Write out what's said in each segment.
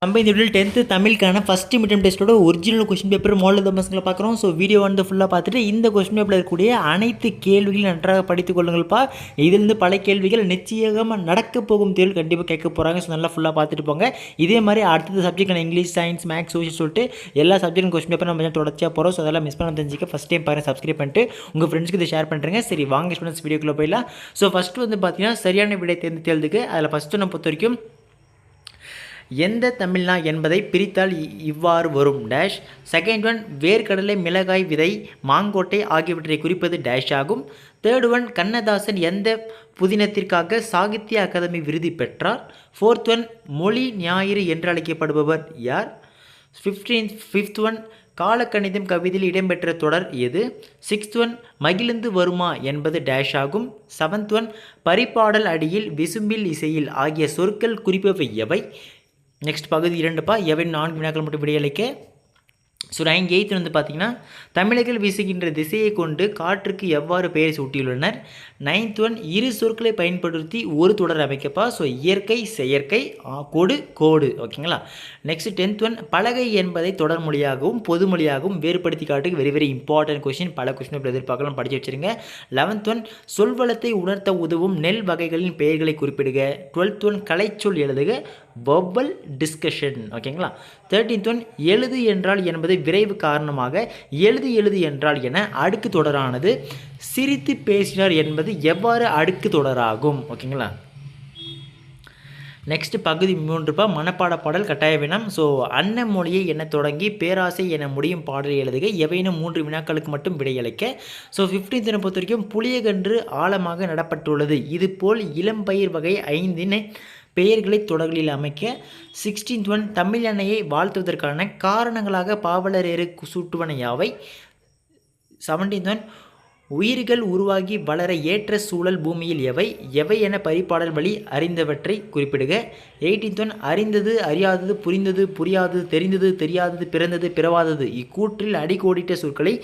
நம்ம இந்த video 10th தமிழுக்கான ஃபஸ்ட் மிட்டம் டெஸ்ட்டோட ஒரிஜினல் கொஸ்டின் பேப்பர் மாடல் தமஸ்களை பார்க்குறோம். ஸோ வீடியோ வந்து ஃபுல்லாக பார்த்துட்டு இந்த கொஸ்டின் பேப்பரில் இருக்கக்கூடிய அனைத்து கேள்விகளும் நன்றாக படித்துக் கொள்ளுங்கள்ப்பா. இதிலிருந்து பல கேள்விகள் நிச்சயமாக நடக்க போகும் தேர்வு கண்டிப்பாக கேட்க போகிறாங்க. ஸோ நல்லா ஃபுல்லாக பார்த்துட்டு போங்க. இதே மாதிரி அடுத்த subject English, science, maths, social சொல்லிட்டு எல்லா சப்ஜெக்டும் கொஸ்டின் பேப்பர் நம்ம தொடர்ச்சியாக போகிறோம். ஸோ அதெல்லாம் மிஸ் பண்ண தெரிஞ்சுக்க ஃபஸ்ட் டைம் பாருங்கள், சப்ஸ்கிரைப் பண்ணிட்டு உங்கள் ஃப்ரெண்ட்ஸ்க்கு இதை ஷேர் பண்ணுறேங்க. சரி வாங்க ஸ்டூடெண்ட்ஸ் வீடியோக்குள்ளே போயிடலாம். ஸோ ஃபஸ்ட்டு வந்து பார்த்தீங்கன்னா சரியான விடை தேர்ந்தெடுக்கு அதில் ஃபஸ்ட்டு நம்ம பொறுத்த வரைக்கும் எந்த தமிழ்னா என்பதை பிரித்தால் இவ்வாறு வரும் டேஷ். செகண்ட் ஒன் வேர்க்கடலை, மிளகாய் விதை, மாங்கோட்டை ஆகியவற்றை குறிப்பது டேஷ் ஆகும். தேர்ட் ஒன் கண்ணதாசன் எந்த புதினத்திற்காக சாகித்ய அகாதமி விருது பெற்றார். ஃபோர்த் ஒன் மொழி ஞாயிறு என்று அழைக்கப்படுபவர் யார். ஃபிஃப்த் ஒன் காலக்கணிதம் கவிதையில் இடம்பெற்ற தொடர் எது. சிக்ஸ்த் ஒன் மகிழ்ந்து வருமா என்பது டேஷ் ஆகும். செவன்த் ஒன் பரிபாடல் அடியில், விசும்பில், இசையில் ஆகிய சொற்கள் குறிப்பவை எவை. நெக்ஸ்ட் பகுதி 2பா எவை 4 வினாக்கள் மட்டும் விடையளிக்க. ஸோ 8th வந்து பார்த்திங்கன்னா தமிழர்கள் வீசுகின்ற திசையை கொண்டு காற்றுக்கு எவ்வாறு பெயர் சூட்டியுள்ளனர். 9th ஒன் இரு சொற்களை பயன்படுத்தி ஒரு தொடர் அமைக்கப்பா. ஸோ இயற்கை, செயற்கை, கொடு, கோடு. ஓகேங்களா. நெக்ஸ்ட் 10th ஒன் பலகை என்பதை தொடர்மொழியாகவும் பொதுமொழியாகவும் வேறுபடுத்தி காட்டுக்கு வெரி வெரி இம்பார்ட்டன்ட் கொஸ்டின். பல கொஸ்டின் இப்போ எதிர்பார்க்கலாம், படித்து வச்சுருங்க. 11th ஒன் சொல்வளத்தை உணர்த்த உதவும் நெல் வகைகளின் பெயர்களை குறிப்பிடுக. 12th ஒன் கலைச்சொல் எழுதுக, வெர்பல் டிஸ்கஷன். ஓகேங்களா. 13th ஒன் எழுது என்றால் என்பது விரைவு காரணமாக, எழுது எழுது என்றால் என அடுக்கு தொடரானது. சிரித்து பேசினார் என்பது எவ்வாறு அடுக்கு தொடராகும். ஓகேங்களா. நெக்ஸ்ட் பகுதி 3பா மனப்பாட பாடல் கட்டாய வினம். ஸோ அன்ன மொழியை என தொடங்கி பேராசை என முடியும் பாடலை எழுதுக. எவையினும் 3 வினாக்களுக்கு மட்டும் விடையளிக்க. ஸோ 15th பொறுத்த வரைக்கும் புளியகன்று ஆழமாக நடப்பட்டுள்ளது. இதுபோல் இளம்பயிர் வகை 5 பெயர்களை தொடர்களில் அமைக்க. 16th ஒன் தமிழ் அன்னையை வாழ்த்துவதற்கான காரணங்களாக பாவலரேறு சூட்டுவன யாவை. 17th ஒன் உயிர்கள் உருவாகி வளர ஏற்ற சூழல் பூமியில் எவை. எவை என பரிபாடல் வழி அறிந்தவற்றை குறிப்பிடுக. 18th ஒன் அறிந்தது, அறியாதது, புரிந்தது, புரியாதது, தெரிந்தது, தெரியாதது, பிறந்தது, பிறவாதது இக்கூற்றில் அடிக்கோடிட்ட சொற்களை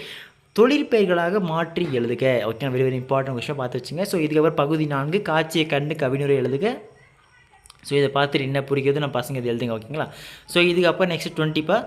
தொழிற்பெயர்களாக மாற்றி எழுதுக. Okay, very very important question பார்த்து வச்சுங்க. ஸோ இதுக்கப்புறம் பகுதி 4 காட்சியை கண்டு கவினுரை எழுதுக. ஸோ இதை பார்த்துட்டு என்ன புரிகிறது நம்ம பசங்க இது எழுதுங்க. ஓகேங்களா. ஸோ இதுக்கப்புறம் நெக்ஸ்ட் 20பா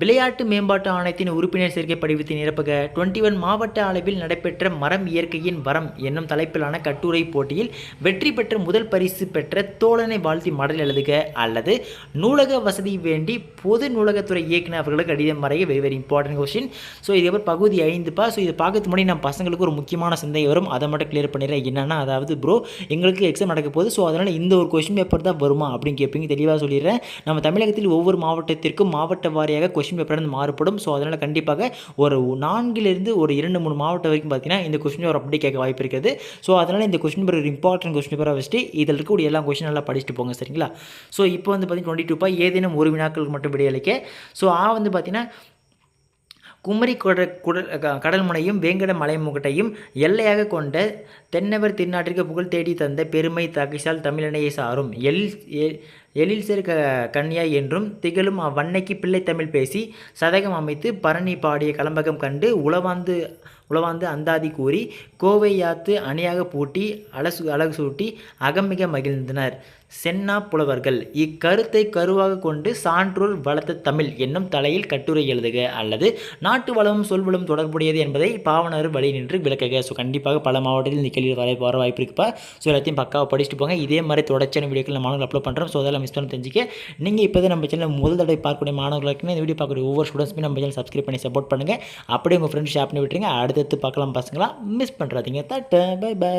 விளையாட்டு மேம்பாட்டு ஆணையத்தின் உறுப்பினர் சேர்க்கை படிவத்தை நிரப்புக. 21 மாவட்ட அளவில் நடைபெற்ற மரம் இயற்கையின் வரம் என்னும் தலைப்பிலான கட்டுரை போட்டியில் வெற்றி பெற்ற முதல் பரிசு பெற்ற தோழனை வாழ்த்தி மடல் எழுதுக. அல்லது நூலக வசதி வேண்டி பொது நூலகத்துறை இயக்குனர் அவர்களுக்கு கடிதம் வரைய. Very very important question. So இதுக்கப்புறம் பகுதி 5பா. ஸோ இதை பார்க்கறதுக்கு முன்னாடி நம்ம பசங்களுக்கு ஒரு முக்கியமான சிந்தனை வரும், அதை மட்டும் கிளியர் பண்ணிடுறேன். என்னன்னா, அதாவது ப்ரோ எங்களுக்கு எக்ஸாம் நடக்க போகுது. ஸோ அதனால் இந்த ஒரு கொஸ்டின் பேப்பர் தான் வருமா அப்படின்னு கேட்பீங்க. தெளிவாக சொல்லிடுறேன். நம்ம தமிழகத்தில் ஒவ்வொரு மாவட்டத்திற்கும் மாவட்ட வாரியாக கொஸ்டின் பேப்பர் வந்து மாறுபடும். ஸோ அதனால் கண்டிப்பாக ஒரு 4லிருந்து ஒரு 2-3 மாவட்டம் வரைக்கும் பார்த்தீங்கன்னா இந்த கொஸ்டின் பேப்பர் அப்படி கேட்க வாய்ப்பு இருக்குது. ஸோ அதனால் இந்த கொஸ்டின் பேப்பர் ஒரு இம்பார்ட்டன்ட் கொஸ்டின் பேப்பராக வச்சுட்டு இதில் இருக்கக்கூடிய எல்லா கொஸ்டின் நல்லா படிச்சுட்டு போங்க. சரிங்களா. ஸோ இப்போ வந்து பார்த்தீங்கன்னா 22பா ஏதேனும் ஒரு வினாக்களுக்கு மட்டும் விடையளிக்க. ஸோ வந்து பார்த்தீங்கன்னா குமரி கடல் முனையும் வேங்கட மலைமுகட்டையும் எல்லையாக கொண்ட தென்னவர் திருநாட்டிற்கு புகழ் தேடி தந்த பெருமை தகைசால் தமிழனையை சாரும். எழில் சேர் கன்னியா என்றும் திகழும் அவ்வன்னைக்கு பிள்ளை தமிழ் பேசி சதகம் அமைத்து பரணி பாடிய கலம்பகம் கண்டு உளவாந்து அந்தாதி கூறி கோவை யாத்து அணியாக பூட்டி அழகு சூட்டி அகமிக மகிழ்ந்தனர் சென்னா புலவர்கள். இக்கருத்தை கருவாக கொண்டு சான்றோர் வளர்த்த தமிழ் என்னும் தலையில் கட்டுரை எழுதுக. அல்லது நாட்டு வளமும் சொல்வளம் தொடர்புடையது என்பதை பாவனர் வழி நின்று விளக்குக. ஸோ கண்டிப்பாக பல மாவட்டத்தில் இந்த கேள்வி வர வாய்ப்பு இருக்குப்பா. ஸோ எல்லாத்தையும் பக்காவாக படிச்சுட்டு போங்க. இதே மாதிரி தொடர்ச்சியான வீடியோக்கள் நம்ம மாணவர்கள் அப்லோட் பண்ணுறோம். ஸோ அதெல்லாம் மிஸ் பண்ண தெரிஞ்சுக்க. நீங்கள் இப்போ தான் நம்ம சேனல் முதல் தடவை பார்க்கக்கூடிய மாணவர்களுக்கு இந்த வீடியோ பார்க்கக்கூடிய ஒவ்வொரு ஸ்டூடெண்ட்ஸுமே நம்ம சேனல் சப்ஸ்கிரைப் பண்ணி சப்போர்ட் பண்ணுங்கள். அப்படியே உங்கள் ஃப்ரெண்ட்ஸ் ஷேர் பண்ணி விட்டுருங்க. அடுத்தடுத்து பார்க்கலாம் பசங்களா, மிஸ் பண்ணுறாதீங்க. டாட்டா, பை பை.